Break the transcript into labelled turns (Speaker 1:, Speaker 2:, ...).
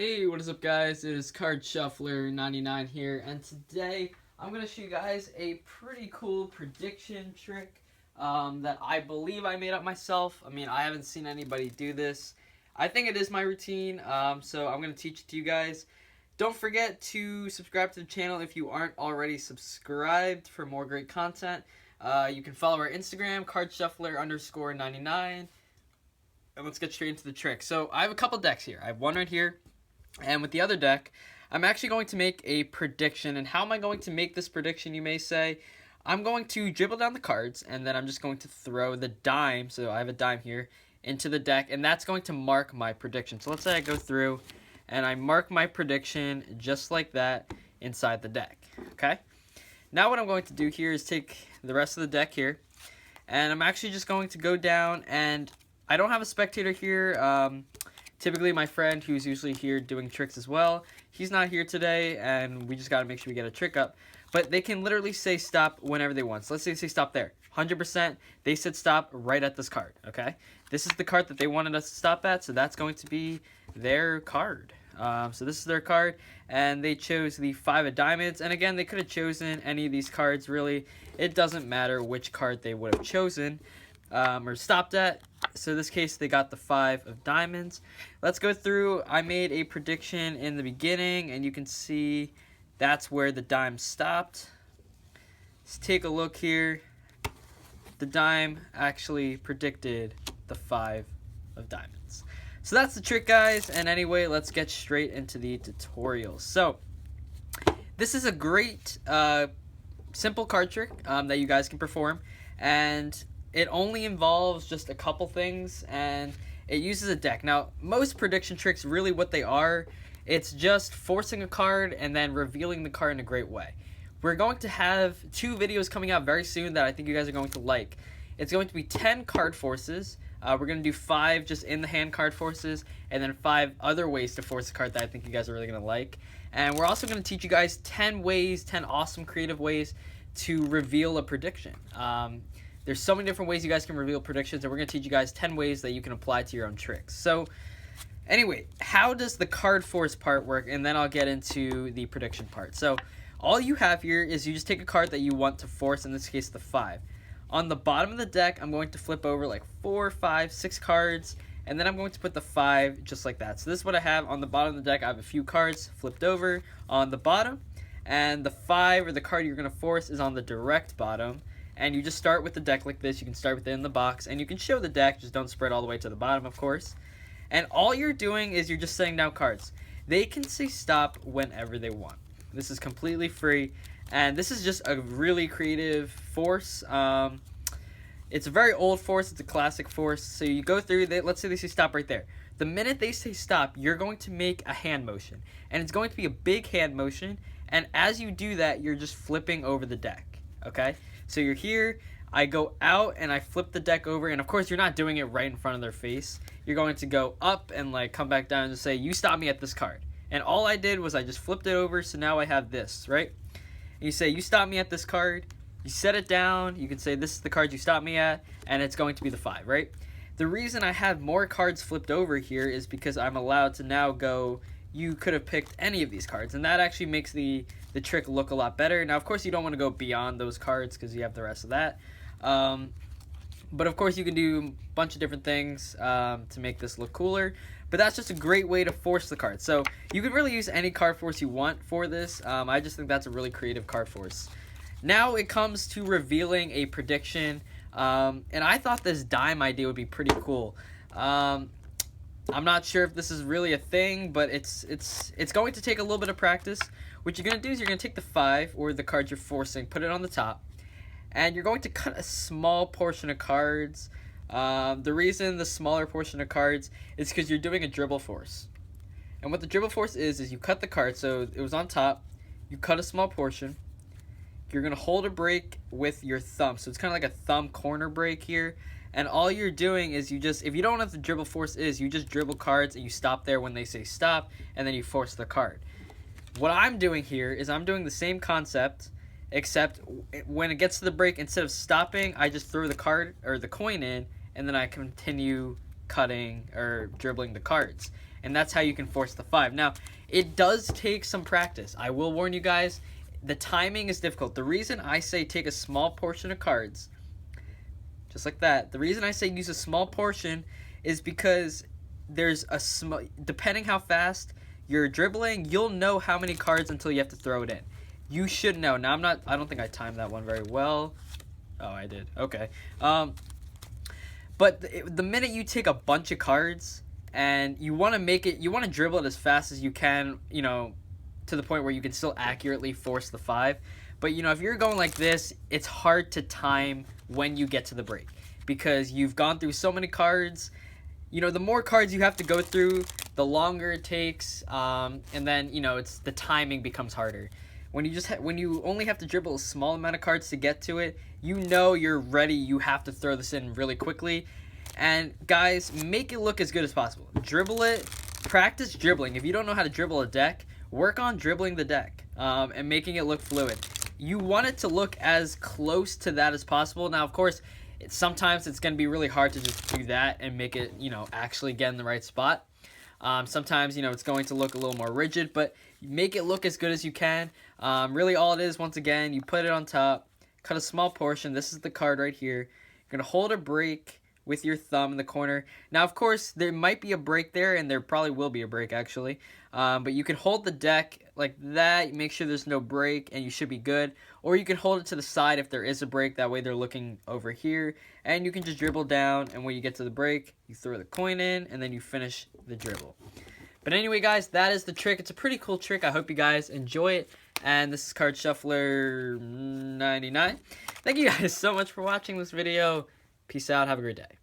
Speaker 1: Hey, what is up guys? It is Card Shuffler 99 here, and today I'm going to show you guys a pretty cool prediction trick that I believe I made up myself. I mean, I haven't seen anybody do this. I think it is my routine, so I'm going to teach it to you guys. Don't forget to subscribe to the channel if you aren't already subscribed for more great content. You can follow our Instagram, cardshuffler_99. And let's get straight into the trick. So I have a couple decks here. I have one right here. And with the other deck, I'm actually going to make a prediction. And how am I going to make this prediction, you may say? I'm going to dribble down the cards, and then I'm just going to throw the dime, so I have a dime here, into the deck, and that's going to mark my prediction. So let's say I go through, and I mark my prediction just like that inside the deck, okay? Now what I'm going to do here is take the rest of the deck here, and I'm actually just going to go down, and I don't have a spectator here. Typically, my friend, who's usually here doing tricks as well, he's not here today, and we just got to make sure we get a trick up. But they can literally say stop whenever they want. So let's say they say stop there. 100%, they said stop right at this card, okay? This is the card that they wanted us to stop at, so that's going to be their card. So this is their card, and they chose the 5 of diamonds. And again, they could have chosen any of these cards, really. It doesn't matter which card they would have chosen or stopped at. So in this case, they got the 5 of diamonds. Let's go through. I made a prediction in the beginning, and you can see that's where the dime stopped. Let's take a look here. The dime actually predicted the 5 of diamonds. So that's the trick, guys. And anyway, let's get straight into the tutorial. So this is a great, simple card trick that you guys can perform. And it only involves just a couple things, and it uses a deck. Now, most prediction tricks, really what they are, it's just forcing a card and then revealing the card in a great way. We're going to have 2 videos coming out very soon that I think you guys are going to like. It's going to be 10 card forces. We're going to do 5 just in the hand card forces, and then 5 other ways to force a card that I think you guys are really going to like. And we're also going to teach you guys 10 ways, 10 awesome creative ways to reveal a prediction. There's so many different ways you guys can reveal predictions, and we're going to teach you guys 10 ways that you can apply to your own tricks. So anyway, how does the card force part work? And then I'll get into the prediction part. So all you have here is you just take a card that you want to force, in this case the 5. On the bottom of the deck, I'm going to flip over like 4, 5, 6 cards, and then I'm going to put the 5 just like that. So this is what I have on the bottom of the deck. I have a few cards flipped over on the bottom, and the 5, or the card you're going to force, is on the direct bottom. And you just start with the deck like this. You can start with it in the box, and you can show the deck, just don't spread all the way to the bottom, of course. And all you're doing is you're just setting down cards. They can say stop whenever they want. This is completely free, and this is just a really creative force. It's a very old force. It's a classic force. So you go through, let's say they say stop right there. The minute they say stop, you're going to make a hand motion, and it's going to be a big hand motion, and as you do that, you're just flipping over the deck, okay? So you're here, I go out, and I flip the deck over, and of course you're not doing it right in front of their face. You're going to go up and like come back down and just say, you stop me at this card. And all I did was I just flipped it over, so now I have this, right? And you say, you stop me at this card, you set it down, you can say this is the card you stop me at, and it's going to be the 5, right? The reason I have more cards flipped over here is because I'm allowed to now go, you could have picked any of these cards, and that actually makes the trick look a lot better. Now, of course, you don't want to go beyond those cards because you have the rest of that. But, of course, you can do a bunch of different things to make this look cooler. But that's just a great way to force the card. So you can really use any card force you want for this. I just think that's a really creative card force. Now it comes to revealing a prediction. And I thought this dime idea would be pretty cool. I'm not sure if this is really a thing, but it's going to take a little bit of practice. What you're going to do is you're going to take the 5, or the card you're forcing, put it on the top, and you're going to cut a small portion of cards. The reason the smaller portion of cards is because you're doing a dribble force. And what the dribble force is you cut the card, so it was on top, you cut a small portion, you're going to hold a break with your thumb, so it's kind of like a thumb corner break here. And all you're doing is if you don't know what the dribble force is, you just dribble cards and you stop there when they say stop, and then you force the card. What I'm doing here is I'm doing the same concept, except when it gets to the break, instead of stopping, I just throw the card or the coin in, and then I continue cutting or dribbling the cards. and that's how you can force the 5. Now, it does take some practice. I will warn you guys, the timing is difficult. The reason I say take a small portion of cards, just like that, the reason I say use a small portion is because there's a depending how fast you're dribbling, you'll know how many cards until you have to throw it in. You should know. Now, I don't think I timed that one very well. Oh, I did. Okay. But the minute you take a bunch of cards and you want to dribble it as fast as you can, you know, to the point where you can still accurately force the 5. But, you know, if you're going like this, it's hard to time when you get to the break because you've gone through so many cards. You know, the more cards you have to go through, the longer it takes, and then, you know, the timing becomes harder. When you only have to dribble a small amount of cards to get to it, you know you're ready. You have to throw this in really quickly. And guys, make it look as good as possible. Dribble it. Practice dribbling. If you don't know how to dribble a deck, work on dribbling the deck and making it look fluid. You want it to look as close to that as possible. Now, of course, sometimes it's going to be really hard to just do that and make it, you know, actually get in the right spot. Sometimes, you know, it's going to look a little more rigid, but make it look as good as you can. Really all it is, once again, you put it on top, cut a small portion. This is the card right here. You're going to hold a break with your thumb in the corner. Now, of course, there might be a break there, and there probably will be a break, actually. But you can hold the deck like that, make sure there's no break, and you should be good. Or you can hold it to the side if there is a break. That way they're looking over here. And you can just dribble down, and when you get to the break, you throw the coin in, and then you finish the dribble. But anyway, guys, that is the trick. It's a pretty cool trick. I hope you guys enjoy it. And this is Card Shuffler 99. Thank you guys so much for watching this video. Peace out. Have a great day.